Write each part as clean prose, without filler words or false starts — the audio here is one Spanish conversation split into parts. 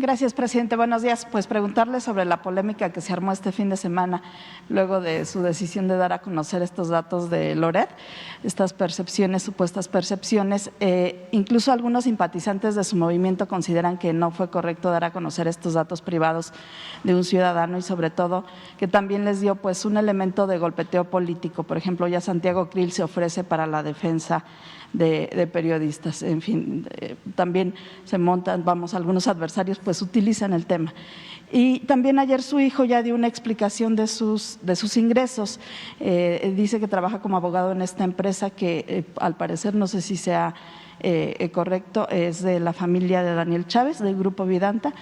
Gracias, presidente. Buenos días. Pues preguntarle sobre la polémica que se armó este fin de semana luego de su decisión de dar a conocer estos datos de Loret, estas percepciones, supuestas percepciones. Incluso algunos simpatizantes de su movimiento consideran que no fue correcto dar a conocer estos datos privados de un ciudadano y sobre todo que también les dio pues un elemento de golpeteo político. Por ejemplo, ya Santiago Krill se ofrece para la defensa de periodistas. En fin, también se montan, algunos adversarios pues utilizan el tema. Y también ayer su hijo ya dio una explicación de sus ingresos. Dice que trabaja como abogado en esta empresa que al parecer, no sé si sea correcto, es de la familia de Daniel Chávez, del Grupo Vidanta,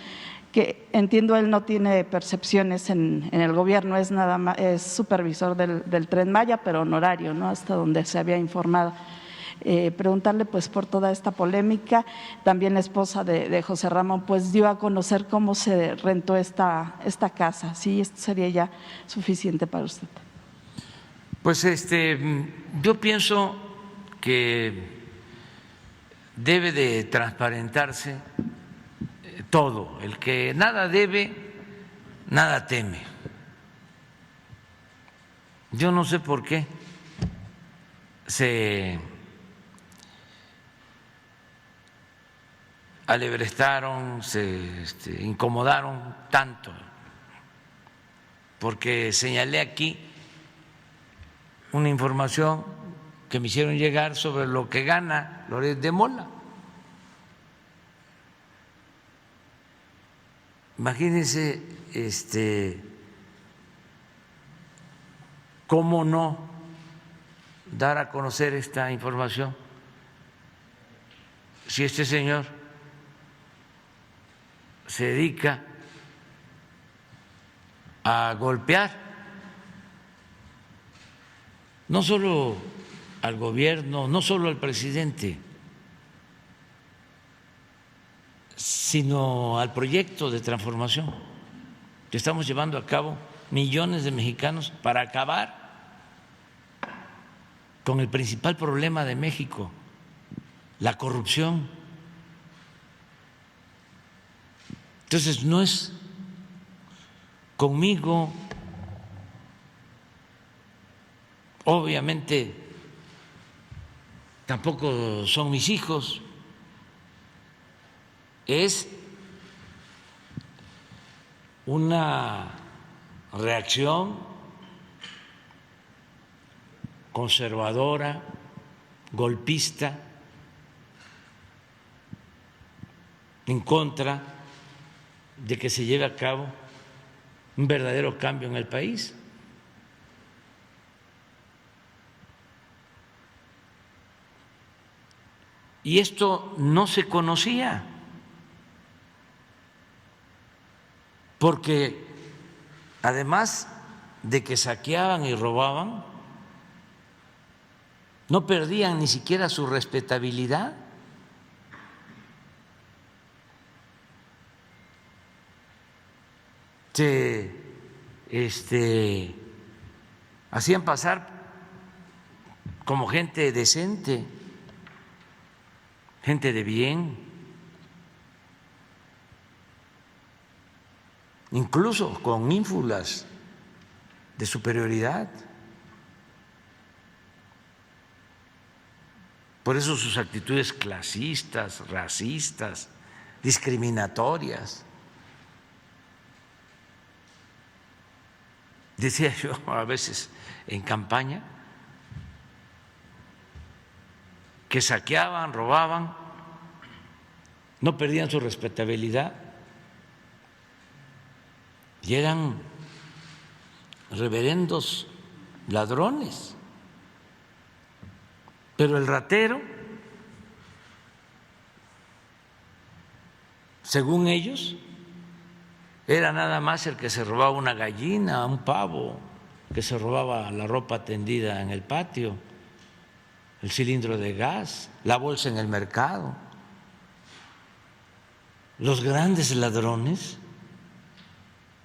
que entiendo él no tiene percepciones en el gobierno, es nada más, es supervisor del Tren Maya, pero honorario, ¿no? Hasta donde se había informado. Preguntarle pues por toda esta polémica. También la esposa de José Ramón pues dio a conocer cómo se rentó esta casa. ¿Sí? ¿Esto sería ya suficiente para usted? Pues yo pienso que debe de transparentarse todo. El que nada debe, nada teme. Yo no sé por qué se alebrestaron, se incomodaron tanto, porque señalé aquí una información que me hicieron llegar sobre lo que gana Loret de Mola. Imagínense cómo no dar a conocer esta información si este señor se dedica a golpear no solo al gobierno, no solo al presidente, sino al proyecto de transformación que estamos llevando a cabo millones de mexicanos para acabar con el principal problema de México, la corrupción. Entonces, no es conmigo, obviamente tampoco son mis hijos, es una reacción conservadora, golpista, en contra de que se lleve a cabo un verdadero cambio en el país. Y esto no se conocía, porque además de que saqueaban y robaban, no perdían ni siquiera su respetabilidad. Se hacían pasar como gente decente, gente de bien, incluso con ínfulas de superioridad. Por eso sus actitudes clasistas, racistas, discriminatorias. Decía yo a veces en campaña que saqueaban, robaban, no perdían su respetabilidad y eran reverendos ladrones. Pero el ratero, según ellos, era nada más el que se robaba una gallina, un pavo, que se robaba la ropa tendida en el patio, el cilindro de gas, la bolsa en el mercado. Los grandes ladrones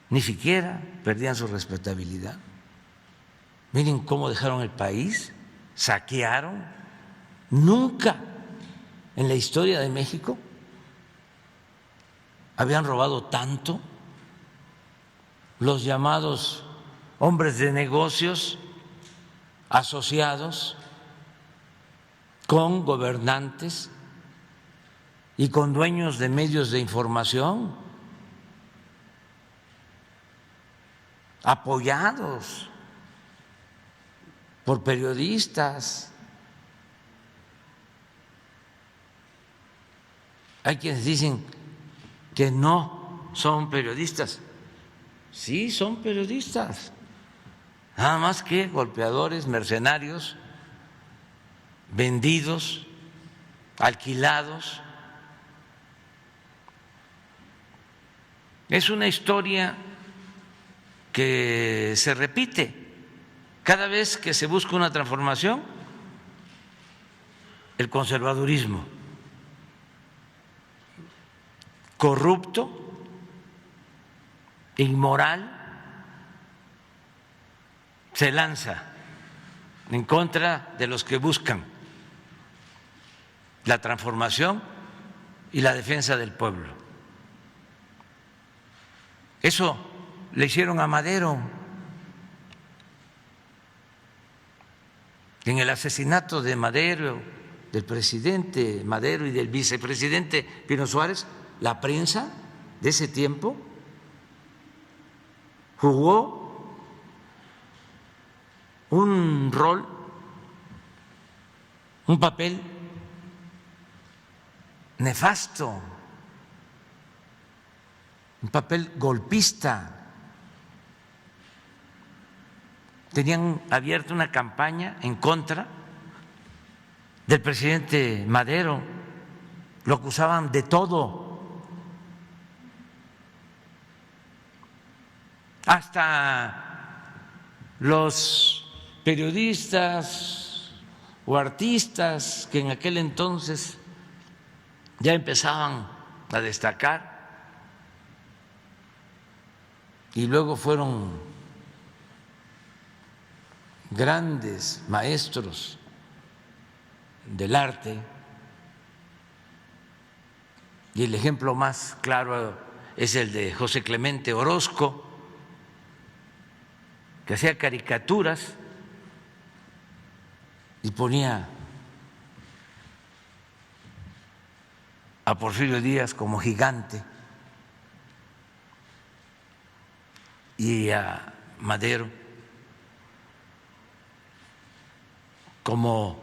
ni siquiera perdían su respetabilidad. Miren cómo dejaron el país, saquearon. Nunca en la historia de México habían robado tanto los llamados hombres de negocios asociados con gobernantes y con dueños de medios de información, apoyados por periodistas. Hay quienes dicen que no son periodistas. Sí, son periodistas, nada más que golpeadores, mercenarios, vendidos, alquilados. Es una historia que se repite cada vez que se busca una transformación. El conservadurismo corrupto, inmoral, se lanza en contra de los que buscan la transformación y la defensa del pueblo. Eso le hicieron a Madero en el asesinato de Madero, del presidente Madero y del vicepresidente Pino Suárez. La prensa de ese tiempo jugó un rol, un papel nefasto, un papel golpista. Tenían abierta una campaña en contra del presidente Madero, lo acusaban de todo. Hasta los periodistas o artistas que en aquel entonces ya empezaban a destacar y luego fueron grandes maestros del arte, y el ejemplo más claro es el de José Clemente Orozco, que hacía caricaturas y ponía a Porfirio Díaz como gigante y a Madero como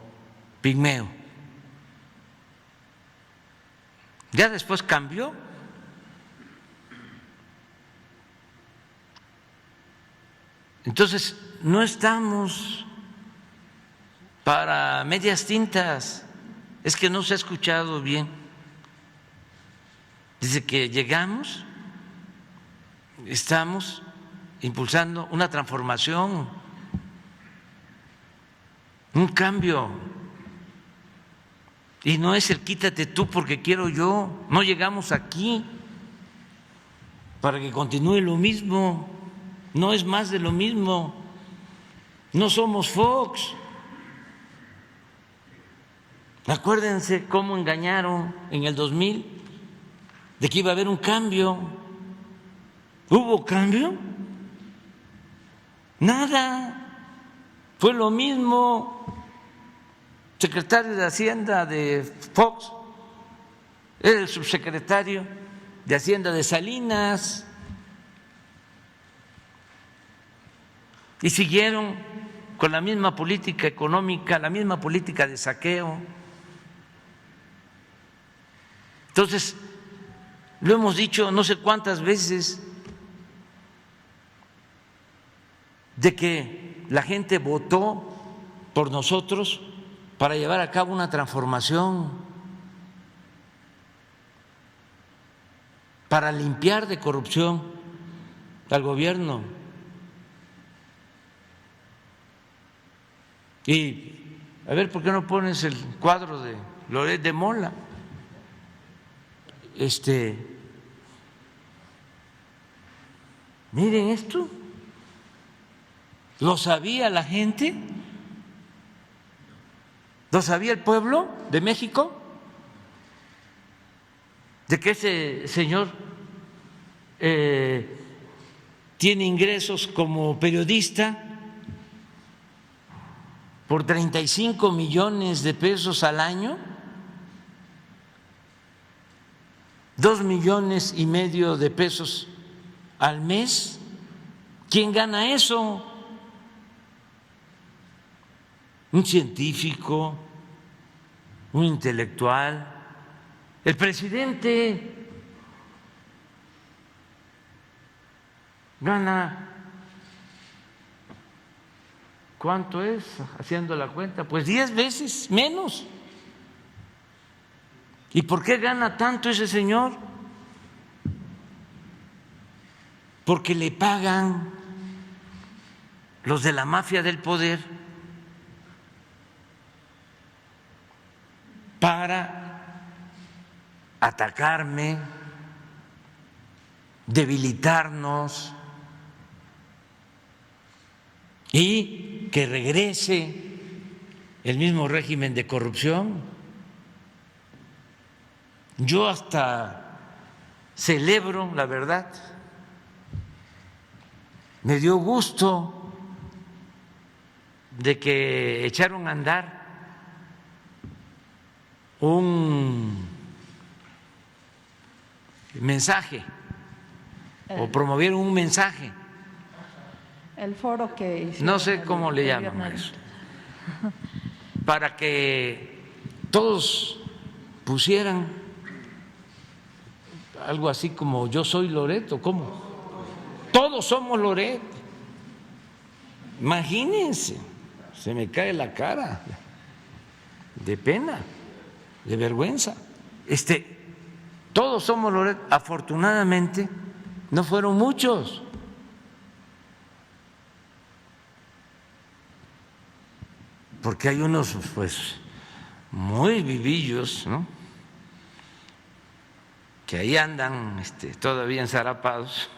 pigmeo. Ya después cambió. Entonces, no estamos para medias tintas. Es que no se ha escuchado bien. Desde que llegamos, estamos impulsando una transformación, un cambio. Y no es el quítate tú porque quiero yo. No llegamos aquí para que continúe lo mismo. No es más de lo mismo. No somos Fox. Acuérdense cómo engañaron en el 2000 de que iba a haber un cambio. ¿Hubo cambio? Nada. Fue lo mismo. Secretario de Hacienda de Fox era el subsecretario de Hacienda de Salinas. Y siguieron con la misma política económica, la misma política de saqueo. Entonces, lo hemos dicho no sé cuántas veces, de que la gente votó por nosotros para llevar a cabo una transformación, para limpiar de corrupción al gobierno. Y a ver, ¿por qué no pones el cuadro de Loret de Mola? Miren esto, ¿lo sabía la gente? ¿Lo sabía el pueblo de México? De que ese señor tiene ingresos como periodista por 35 millones de pesos al año, 2,5 millones de pesos al mes. ¿Quién gana eso? Un científico, un intelectual, el presidente gana, ¿cuánto es? Haciendo la cuenta, pues 10 veces menos. ¿Y por qué gana tanto ese señor? Porque le pagan los de la mafia del poder para atacarme, debilitarnos y que regrese el mismo régimen de corrupción. Yo hasta celebro, la verdad, me dio gusto de que echaron a andar un mensaje o promovieron un mensaje. El foro que hicieron, No sé cómo le llaman a eso, para que todos pusieran algo así como yo soy Loreto, ¿cómo? Todos somos Loreto. Imagínense, se me cae la cara de pena, de vergüenza. Todos somos Loreto. Afortunadamente no fueron muchos. Porque hay unos pues muy vivillos, ¿no?, que ahí andan todavía enzarapados,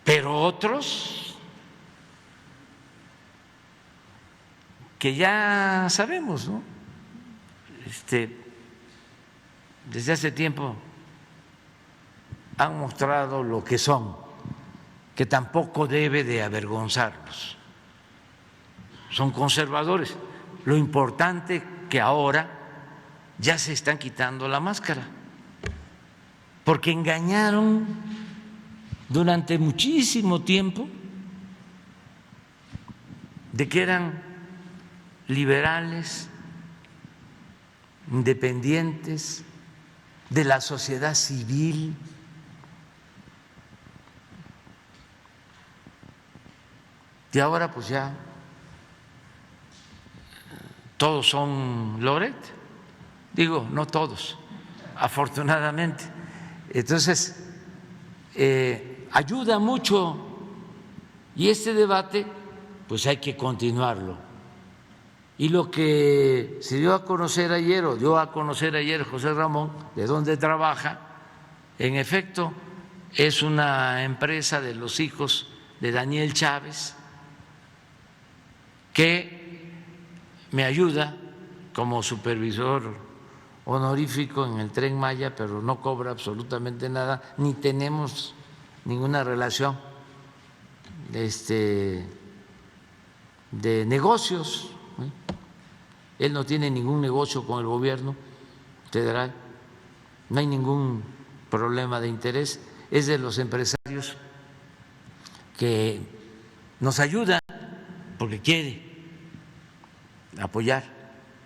pero otros que ya sabemos, ¿no?, desde hace tiempo han mostrado lo que son, que tampoco debe de avergonzarlos. Son conservadores. Lo importante que ahora ya se están quitando la máscara, porque engañaron durante muchísimo tiempo de que eran liberales, independientes, de la sociedad civil. Y ahora pues ya todos son Loret. Digo, no todos, afortunadamente. Entonces, ayuda mucho, y este debate pues hay que continuarlo. Y lo que se dio a conocer ayer, o dio a conocer ayer José Ramón, de dónde trabaja, en efecto es una empresa de los hijos de Daniel Chávez, que me ayuda como supervisor honorífico en el Tren Maya, pero no cobra absolutamente nada, ni tenemos ninguna relación de negocios. Él no tiene ningún negocio con el gobierno federal, no hay ningún problema de interés, es de los empresarios que nos ayuda porque quiere apoyar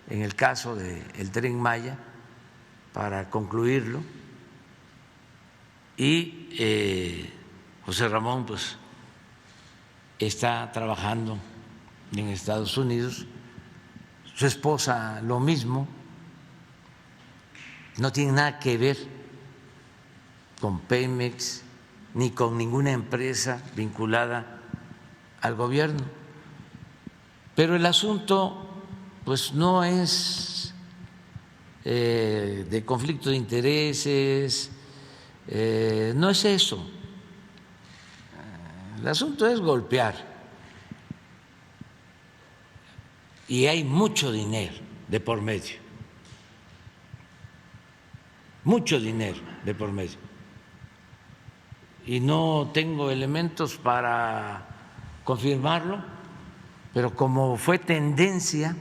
en el caso del Tren Maya para concluirlo, y José Ramón pues está trabajando en Estados Unidos, su esposa lo mismo, no tiene nada que ver con Pemex ni con ninguna empresa vinculada al gobierno, pero el asunto pues no es de conflicto de intereses, no es eso. El asunto es golpear, y hay mucho dinero de por medio. mucho dinero de por medio. Y no tengo elementos para confirmarlo, pero como fue tendencia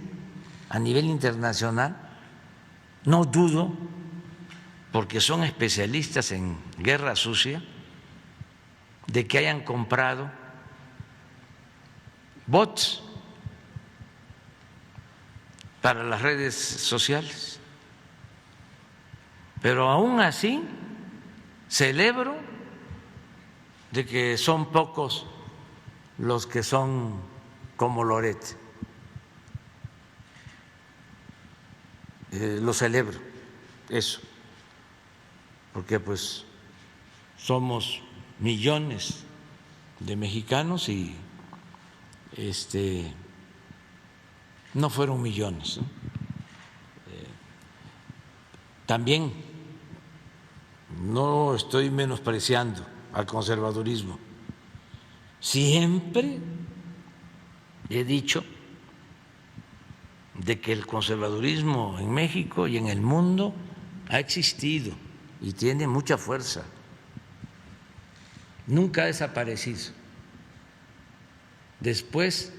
a nivel internacional, no dudo, porque son especialistas en guerra sucia, de que hayan comprado bots para las redes sociales. Pero aún así celebro de que son pocos los que son como Loret. Lo celebro, eso, porque pues somos millones de mexicanos y no fueron millones, ¿no? También no estoy menospreciando al conservadurismo. Siempre he dicho de que el conservadurismo en México y en el mundo ha existido y tiene mucha fuerza. Nunca ha desaparecido. Después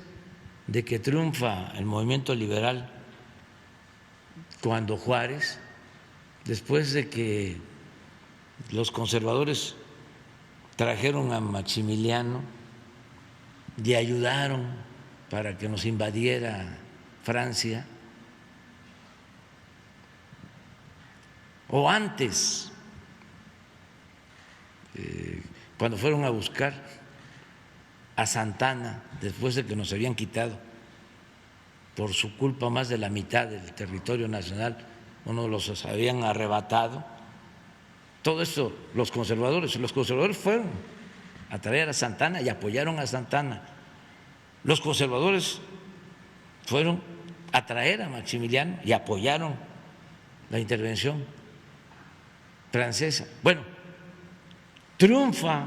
de que triunfa el movimiento liberal, cuando Juárez, después de que los conservadores trajeron a Maximiliano y ayudaron para que nos invadiera Francia, o antes, cuando fueron a buscar a Santana, después de que nos habían quitado por su culpa más de la mitad del territorio nacional, o nos los habían arrebatado. Todo esto los conservadores fueron a traer a Santana y apoyaron a Santana. Los conservadores fueron a traer a Maximiliano y apoyaron la intervención francesa. Bueno, triunfa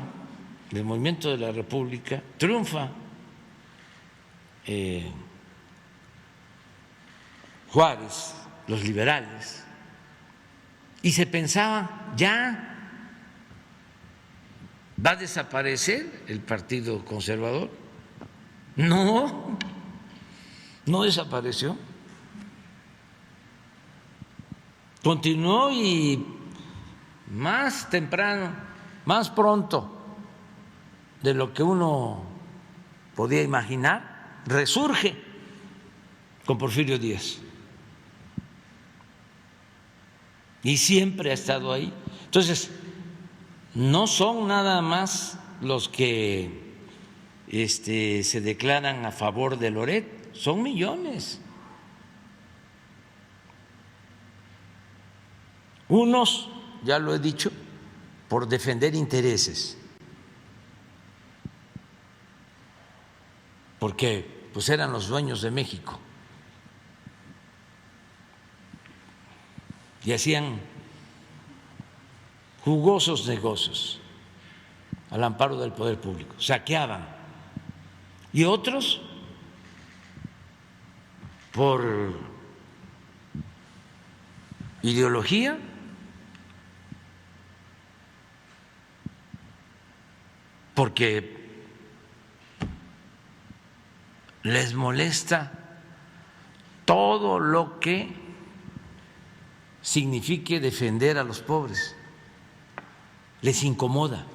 el movimiento de la República, triunfa Juárez, los liberales, y se pensaba ya va a desaparecer el Partido Conservador. No, no desapareció. Continuó y más temprano, más pronto de lo que uno podía imaginar, resurge con Porfirio Díaz. Y siempre ha estado ahí. Entonces, no son nada más los que se declaran a favor de Loret, son millones. Unos, ya lo he dicho, por defender intereses, porque pues eran los dueños de México y hacían jugosos negocios al amparo del poder público, saqueaban. Y otros por ideología, porque les molesta todo lo que signifique defender a los pobres, les incomoda.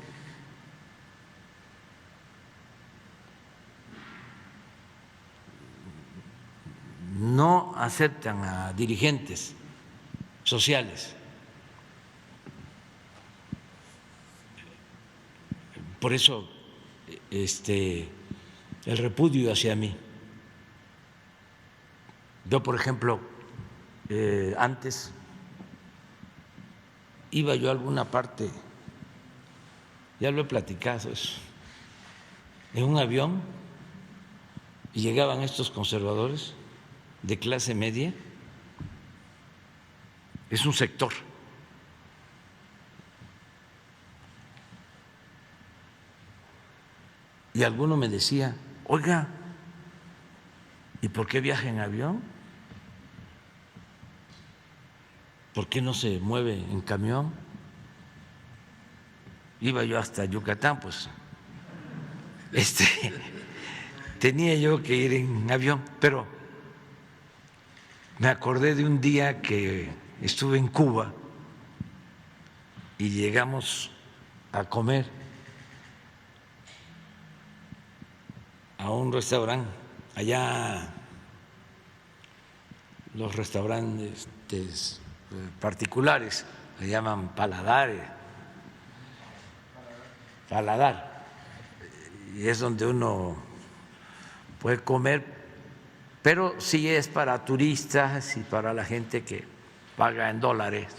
No aceptan a dirigentes sociales. Por eso el repudio hacia mí. Yo, por ejemplo, antes iba yo a alguna parte, ya lo he platicado eso, en un avión y llegaban estos conservadores de clase media, es un sector y alguno me decía, oiga, ¿y por qué viaja en avión? ¿por qué no se mueve en camión? Iba yo hasta Yucatán, pues tenía yo que ir en avión, pero me acordé de un día que estuve en Cuba y llegamos a comer a un restaurante. Allá los restaurantes particulares se llaman paladar, y es donde uno puede comer, pero sí es para turistas y para la gente que paga en dólares,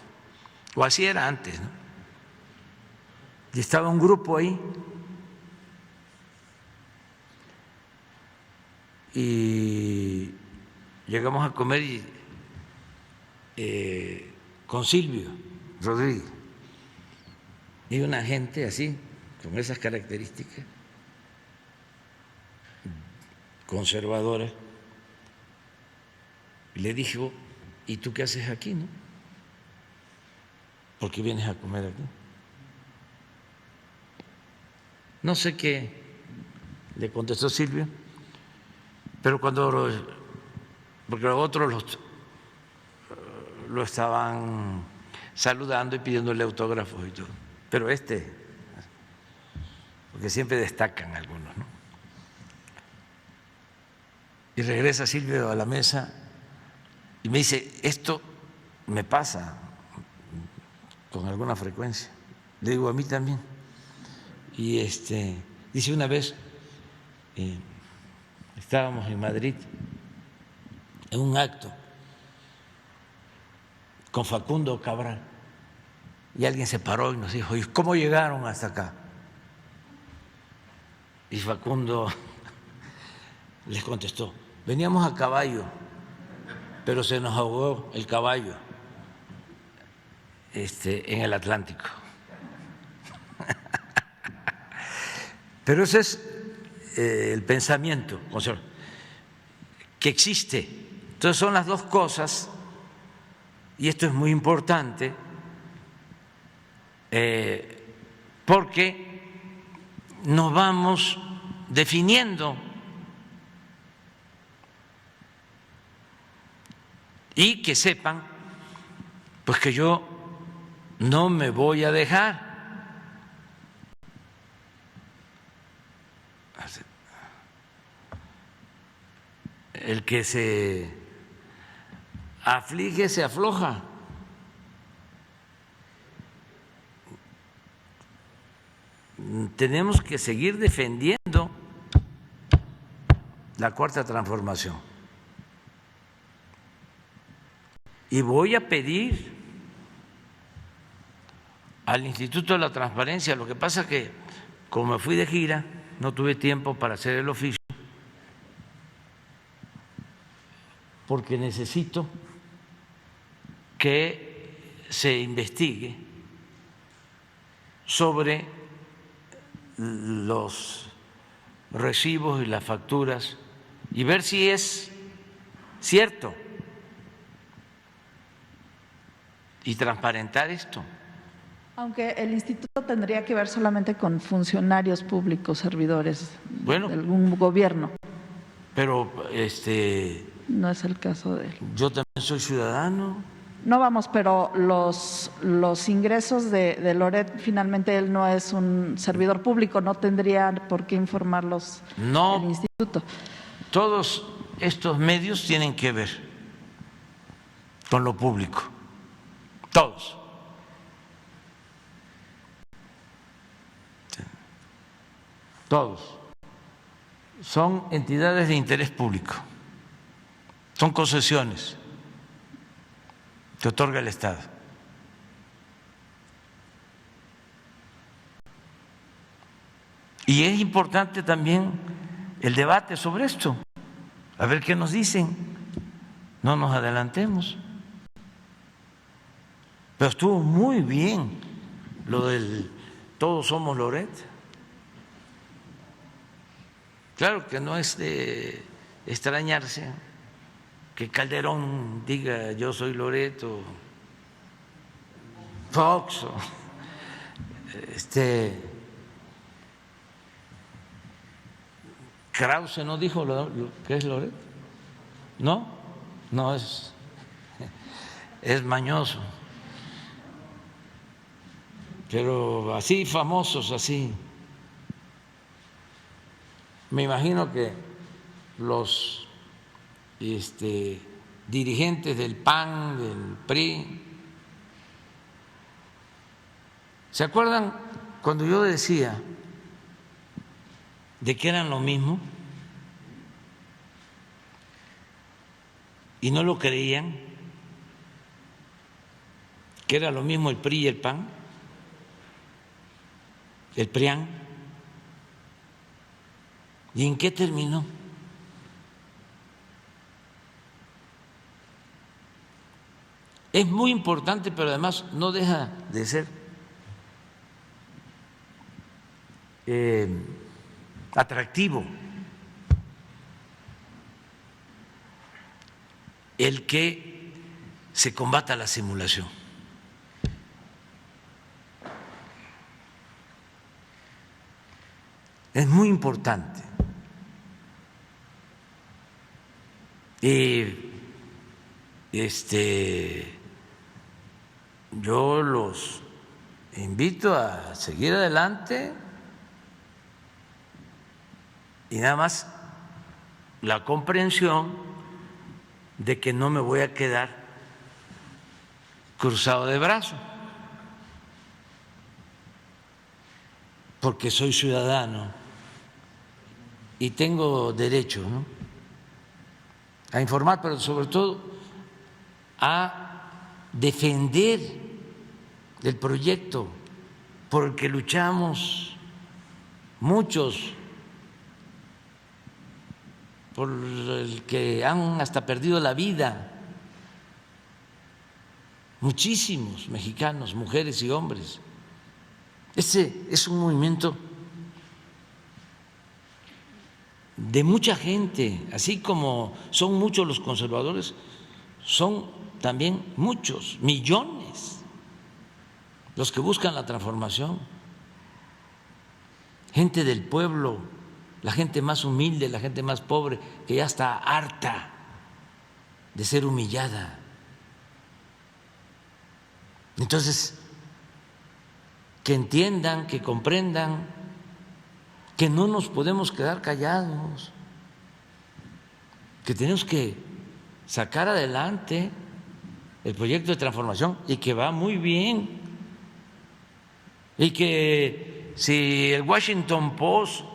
o así era antes, ¿no? Y estaba un grupo ahí y llegamos a comer con Silvio Rodríguez y una gente así, con esas características conservadoras, y le dije, ¿y tú qué haces aquí, no? ¿Por qué vienes a comer aquí? No sé qué le contestó Silvio, pero porque los otros lo estaban saludando y pidiéndole autógrafos y todo, pero porque siempre destacan algunos, ¿no? Y regresa Silvio a la mesa y me dice, esto me pasa con alguna frecuencia. Le digo, a mí también. Y dice, una vez estábamos en Madrid en un acto con Facundo Cabral y alguien se paró y nos dijo, ¿y cómo llegaron hasta acá? Y Facundo les contestó, veníamos a caballo, pero se nos ahogó el caballo en el Atlántico. Pero ese es el pensamiento que existe. Entonces son las dos cosas, y esto es muy importante, porque nos vamos definiendo y que sepan pues que yo no me voy a dejar. El que se aflige se afloja. Tenemos que seguir defendiendo la cuarta transformación. Y voy a pedir al Instituto de la Transparencia, lo que pasa es que como me fui de gira, no tuve tiempo para hacer el oficio, porque necesito que se investigue sobre los recibos y las facturas y ver si es cierto y transparentar esto. Aunque el instituto tendría que ver solamente con funcionarios públicos, servidores de algún gobierno. Pero no es el caso de él. Yo también soy ciudadano. No, vamos, pero los ingresos de Loret, finalmente él no es un servidor público, no tendría por qué informarlos el instituto. Todos estos medios tienen que ver con lo público, todos. Todos son entidades de interés público, son concesiones que otorga el Estado. Y es importante también el debate sobre esto, a ver qué nos dicen, no nos adelantemos. Pero estuvo muy bien lo del todos somos Loret. Claro que no es de extrañarse que Calderón diga yo soy Loret Fox, Krause no dijo lo que es Loret, ¿no? No, es mañoso, pero así famosos, así. Me imagino que los dirigentes del PAN, del PRI, ¿se acuerdan cuando yo decía de que eran lo mismo y no lo creían, que era lo mismo el PRI y el PAN, el PRIAN? ¿Y en qué terminó? Es muy importante, pero además no deja de ser atractivo el que se combata la simulación. Es muy importante. Yo los invito a seguir adelante y nada más la comprensión de que no me voy a quedar cruzado de brazos, porque soy ciudadano y tengo derecho, ¿no?, a informar, pero sobre todo a defender el proyecto por el que luchamos muchos, por el que han hasta perdido la vida muchísimos mexicanos, mujeres y hombres. Ese es un movimiento de mucha gente, así como son muchos los conservadores, son también muchos, millones, los que buscan la transformación. Gente del pueblo, la gente más humilde, la gente más pobre, que ya está harta de ser humillada. Entonces, que entiendan, que comprendan que no nos podemos quedar callados, que tenemos que sacar adelante el proyecto de transformación y que va muy bien, y que si el Washington Post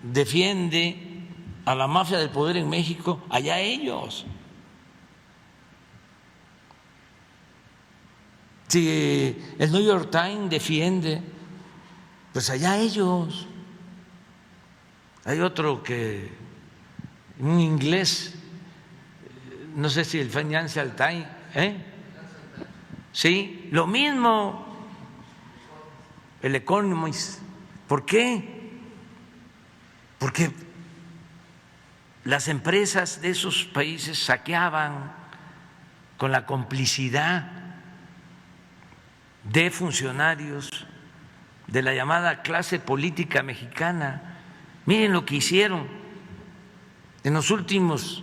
defiende a la mafia del poder en México, allá ellos. Si el New York Times defiende, pues allá ellos. Hay otro que, un inglés, no sé si el Financial Times, sí, lo mismo, el Economist. ¿Por qué? Porque las empresas de esos países saqueaban con la complicidad de funcionarios de la llamada clase política mexicana. Miren lo que hicieron en los últimos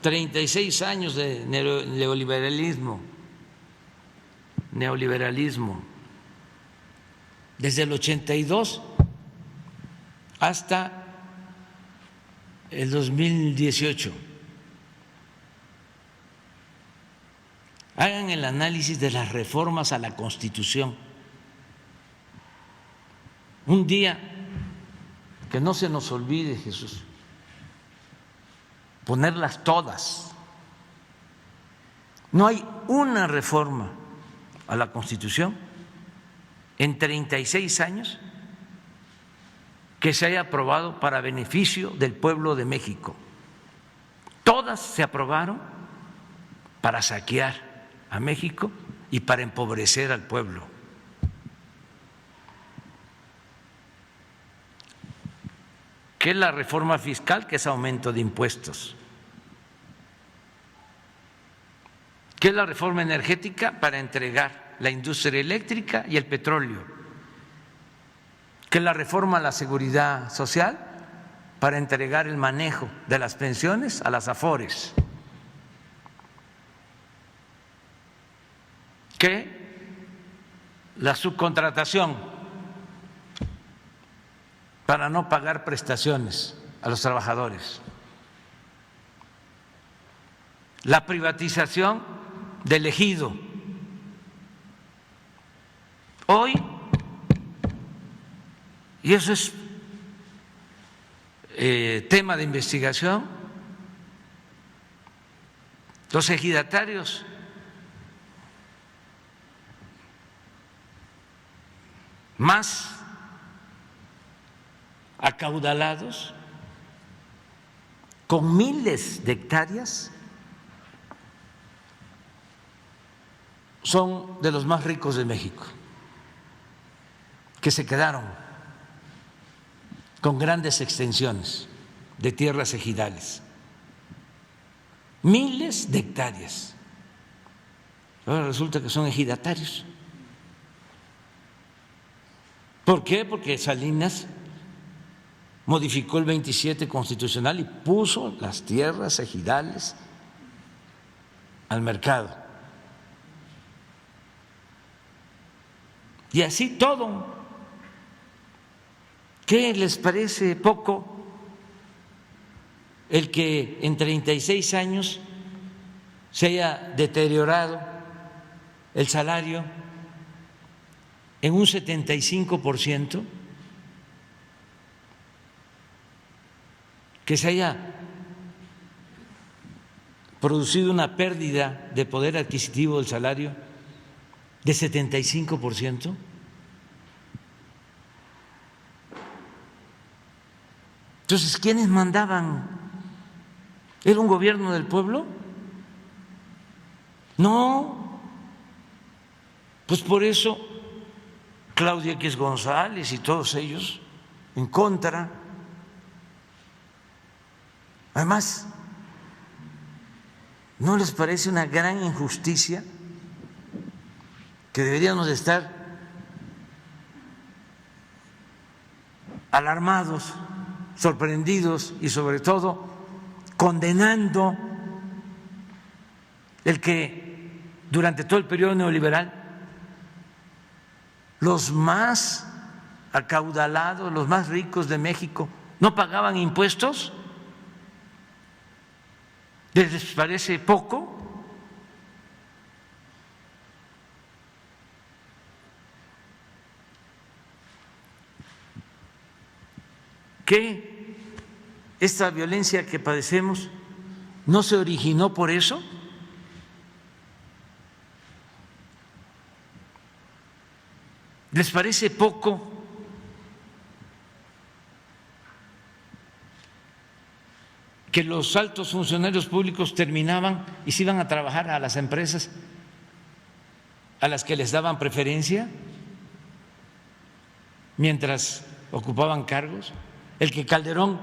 36 años de neoliberalismo, desde el 82 hasta el 2018. Hagan el análisis de las reformas a la Constitución. Un día, que no se nos olvide, Jesús, ponerlas todas. No hay una reforma a la Constitución en 36 años que se haya aprobado para beneficio del pueblo de México. Todas se aprobaron para saquear a México y para empobrecer al pueblo. ¿Qué es la reforma fiscal? Que es aumento de impuestos. ¿Qué es la reforma energética? Para entregar la industria eléctrica y el petróleo. ¿Qué es la reforma a la seguridad social? Para entregar el manejo de las pensiones a las AFORES. ¿Qué? La subcontratación para no pagar prestaciones a los trabajadores. La privatización del ejido. Hoy, y eso es tema de investigación, los ejidatarios más acaudalados, con miles de hectáreas, son de los más ricos de México, que se quedaron con grandes extensiones de tierras ejidales, miles de hectáreas. Ahora resulta que son ejidatarios. ¿Por qué? Porque Salinas modificó el 27 constitucional y puso las tierras ejidales al mercado. Y así todo. ¿Qué les parece poco el que en 36 años se haya deteriorado el salario en un 75%? Que se haya producido una pérdida de poder adquisitivo del salario de 75%. Entonces, ¿quiénes mandaban? ¿Era un gobierno del pueblo? No. Pues por eso Claudia X González y todos ellos en contra. Además, ¿no les parece una gran injusticia que deberíamos de estar alarmados, sorprendidos y sobre todo condenando el que durante todo el periodo neoliberal los más acaudalados, los más ricos de México no pagaban impuestos? ¿Les parece poco? ¿Que esta violencia que padecemos no se originó por eso? ¿Les parece poco que los altos funcionarios públicos terminaban y se iban a trabajar a las empresas a las que les daban preferencia mientras ocupaban cargos? El que Calderón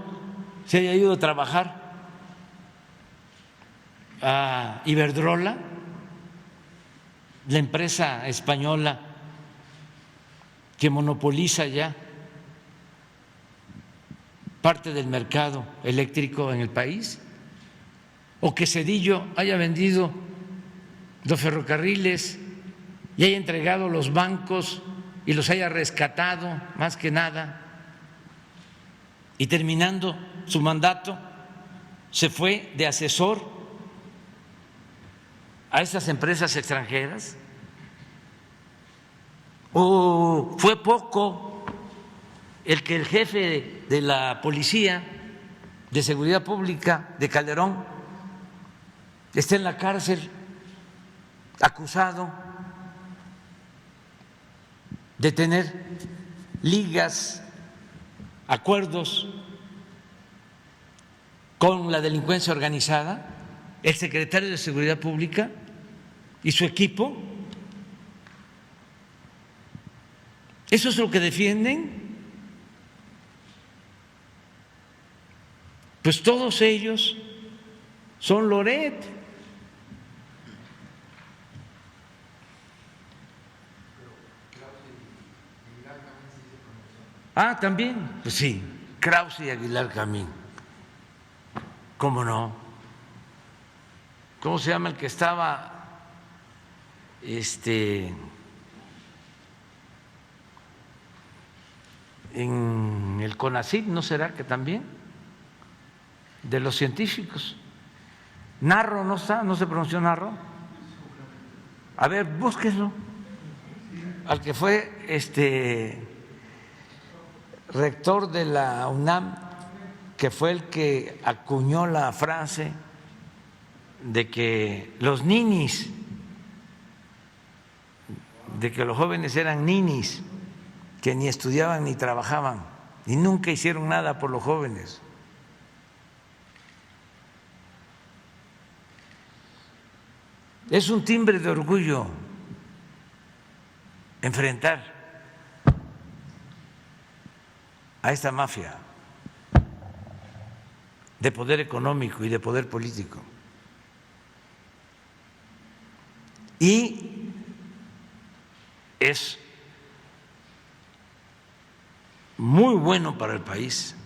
se haya ido a trabajar a Iberdrola, la empresa española que monopoliza ya parte del mercado eléctrico en el país, o que Zedillo haya vendido los ferrocarriles y haya entregado los bancos y los haya rescatado, más que nada, y terminando su mandato se fue de asesor a esas empresas extranjeras. ¿O fue poco el que el jefe de la Policía de Seguridad Pública de Calderón esté en la cárcel acusado de tener ligas, acuerdos con la delincuencia organizada? El secretario de Seguridad Pública y su equipo. ¿Eso es lo que defienden? Pues todos ellos son Loret. Ah, también, pues sí, Krause y Aguilar Camín. ¿Cómo no? ¿Cómo se llama el que estaba en el CONACYT? ¿No será que también? De los científicos. Narro no está, no se pronunció Narro. A ver, búsquenlo. Al que fue rector de la UNAM, que fue el que acuñó la frase de que los ninis, de que los jóvenes eran ninis, que ni estudiaban ni trabajaban y nunca hicieron nada por los jóvenes. Es un timbre de orgullo enfrentar a esta mafia de poder económico y de poder político. Y es muy bueno para el país,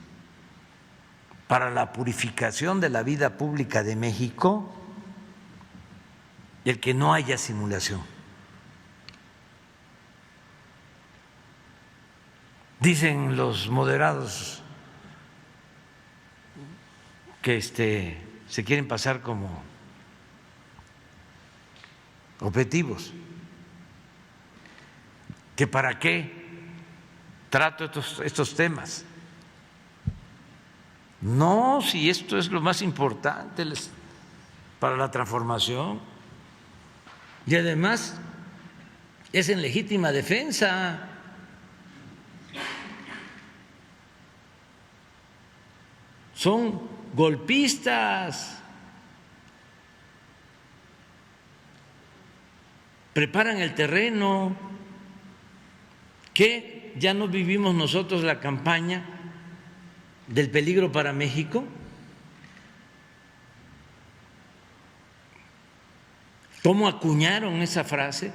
para la purificación de la vida pública de México, el que no haya simulación. Dicen los moderados que se quieren pasar como objetivos, que para qué trato estos temas. No, si esto es lo más importante para la transformación, y además es en legítima defensa. Son golpistas, preparan el terreno. ¿Qué? ¿Ya no vivimos nosotros la campaña del peligro para México? ¿Cómo acuñaron esa frase?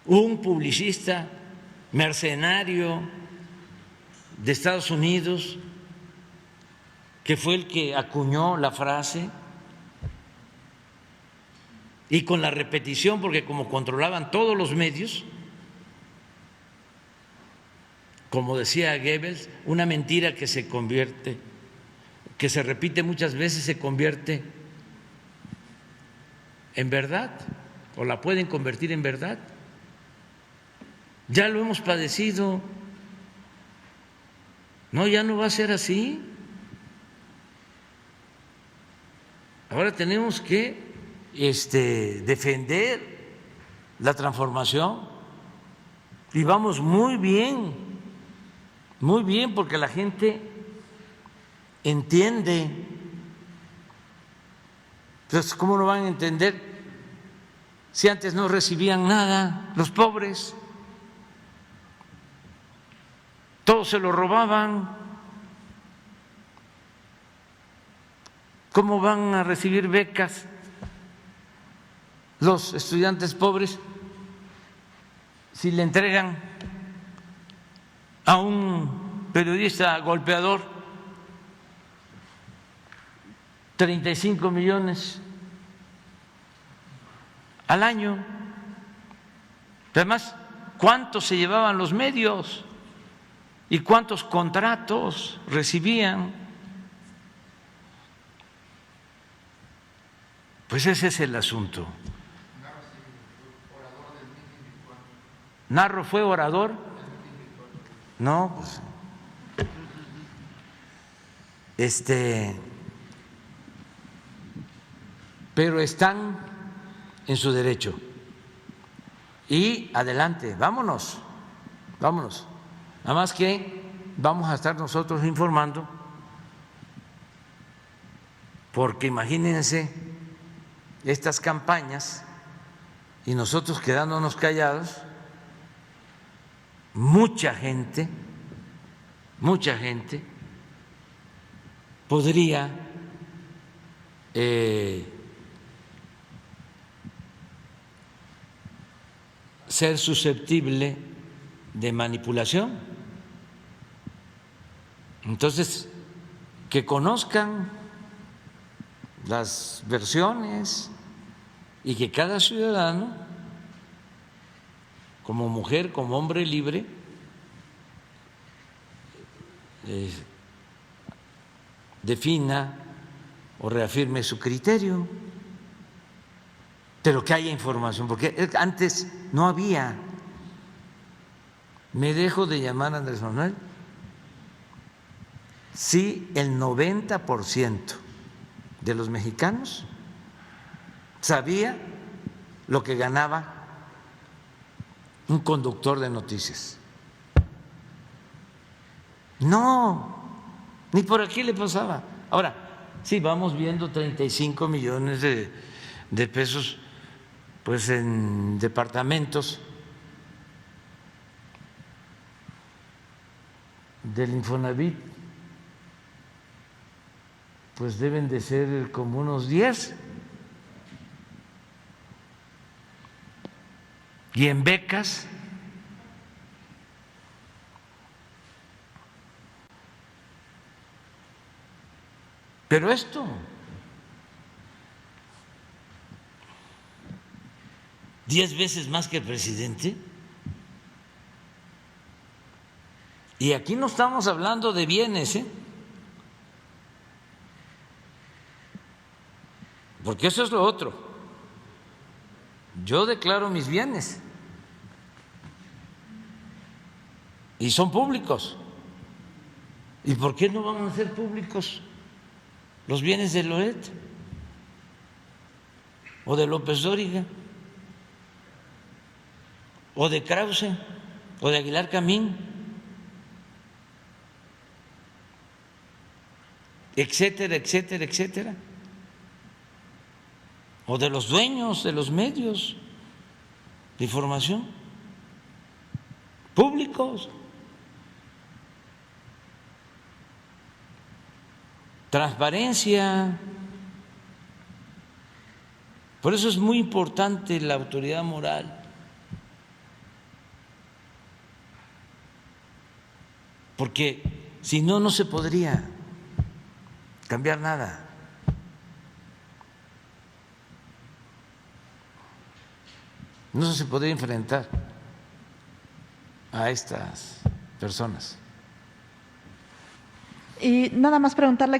Un publicista mercenario de Estados Unidos, que fue el que acuñó la frase, y con la repetición, porque como controlaban todos los medios, como decía Goebbels, una mentira que se convierte, que se repite muchas veces, se convierte en verdad, o la pueden convertir en verdad. Ya lo hemos padecido. No, ya no va a ser así. Ahora tenemos que defender la transformación, y vamos muy bien, porque la gente entiende. Entonces, ¿cómo lo van a entender si antes no recibían nada los pobres? Todos se lo robaban. ¿Cómo van a recibir becas los estudiantes pobres si le entregan a un periodista golpeador 35 millones al año? Además, ¿cuántos se llevaban los medios y cuántos contratos recibían? Pues ese es el asunto. ¿Narro fue orador? No, pues pero están en su derecho. Y adelante, vámonos. Nada más que vamos a estar nosotros informando, porque imagínense estas campañas y nosotros quedándonos callados, mucha gente podría ser susceptible de manipulación. Entonces, que conozcan las versiones y que cada ciudadano, como mujer, como hombre libre, defina o reafirme su criterio, pero que haya información, porque antes no había. ¿Me dejo de llamar Andrés Manuel? Sí, el 90% de los mexicanos sabía lo que ganaba un conductor de noticias. No, ni por aquí le pasaba. Ahora, sí, vamos viendo 35 millones de pesos pues en departamentos del Infonavit, pues deben de ser como unos 10. Y en becas, pero esto 10 veces más que el presidente. Y aquí no estamos hablando de bienes, porque eso es lo otro. Yo declaro mis bienes y son públicos. ¿Y por qué no van a ser públicos los bienes de Loret o de López Dóriga o de Krause o de Aguilar Camín, etcétera, etcétera, etcétera? O de los dueños de los medios de información públicos. Transparencia. Por eso es muy importante la autoridad moral, porque si no, no se podría cambiar nada. No se podría enfrentar a estas personas. Y nada más preguntarle que